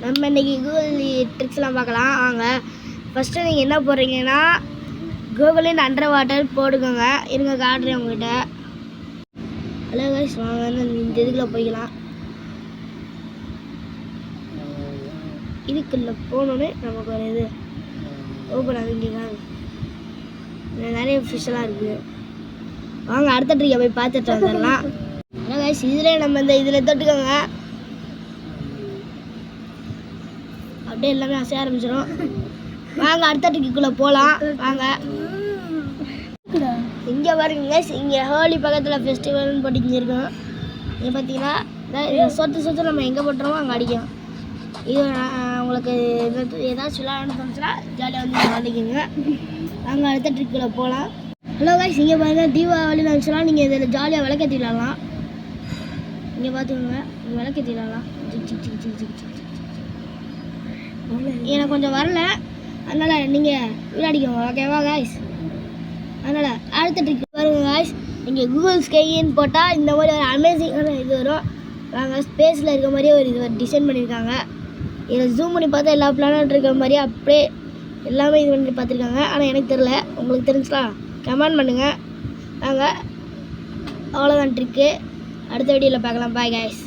நம்ம இன்றைக்கி கூகுள் ட்ரிக்ஸ்லாம் பார்க்கலாம் வாங்க. ஃபஸ்ட்டு நீங்கள் என்ன போடுறீங்கன்னா கூகுளின் அண்டர் வாட்டர் போட்டுக்கோங்க. இருங்க காட்டுறேன் உங்கள்கிட்ட. ஹலோ கைஸ், வாங்க இந்த இதுக்குள்ளே போய்க்கலாம். இதுக்குள்ளே போனோன்னே நமக்கு ஒரு இது ஓப்பன் ஆகுங்க. நிறைய ஃபிஷ்ஷெல்லாம் இருக்குது. வாங்க அடுத்த ட்ரிக்கை போய் பார்த்துட்டு வந்துடலாம். ஹலோ கைஸ், இதில் நம்ம இந்த இதில் தொட்டுக்கோங்க. அப்படியே எல்லாமே அசைய ஆரம்பிச்சிடும். வாங்க அடுத்த ட்ரிக்குள்ளே போகலாம். வாங்க இங்கே பாருங்க, இங்கே ஹோலி பக்கத்தில் ஃபெஸ்டிவல்னு போட்டு இருக்கோம். இங்கே பார்த்தீங்கன்னா சொத்து நம்ம எங்கே போட்டுறோமோ அங்கே அடிக்கும். இது உங்களுக்கு ஏதாச்சும் விளையாடணும்னு தோணுச்சுன்னா ஜாலியாக வந்து விளையாடிக்கோங்க. வாங்க அடுத்த ட்ரிக்குள்ளே போகலாம். ஹலோ கைஸ், இங்கே பாருங்கள் தீபாவளின்னு நினச்சா நீங்கள் இதில் ஜாலியாக விளக்கேற்றி விளாட்லாம். இங்கே பார்த்துக்கோங்க, விளக்கேற்றி விளாட்லாம். எனக்கு கொஞ்சம் வரல, அதனால் நீங்கள் விளையாடிக்கோங்க. ஓகேவா காய்ஸ்? அதனால் அடுத்த ட்ரிக் பாருங்க காய்ஸ். நீங்கள் கூகுள் ஸ்கைன்னு போட்டால் இந்த மாதிரி ஒரு அமேசிங்கான இது வரும். நாங்கள் ஸ்பேஸில் இருக்க மாதிரியே ஒரு இது டிசைன் பண்ணியிருக்காங்க. இதில் ஜூம் பண்ணி பார்த்தா எல்லா பிளானட் இருக்கிற மாதிரியே அப்படியே எல்லாமே இது பண்ணி பார்த்துருக்காங்க. ஆனால் எனக்கு தெரில, உங்களுக்கு தெரிஞ்சுலாம் கமெண்ட் பண்ணுங்கள். நாங்கள் அவ்வளோதான் ட்ரிக்கு. அடுத்த வீடியோவில் பார்க்கலாம். Bye guys.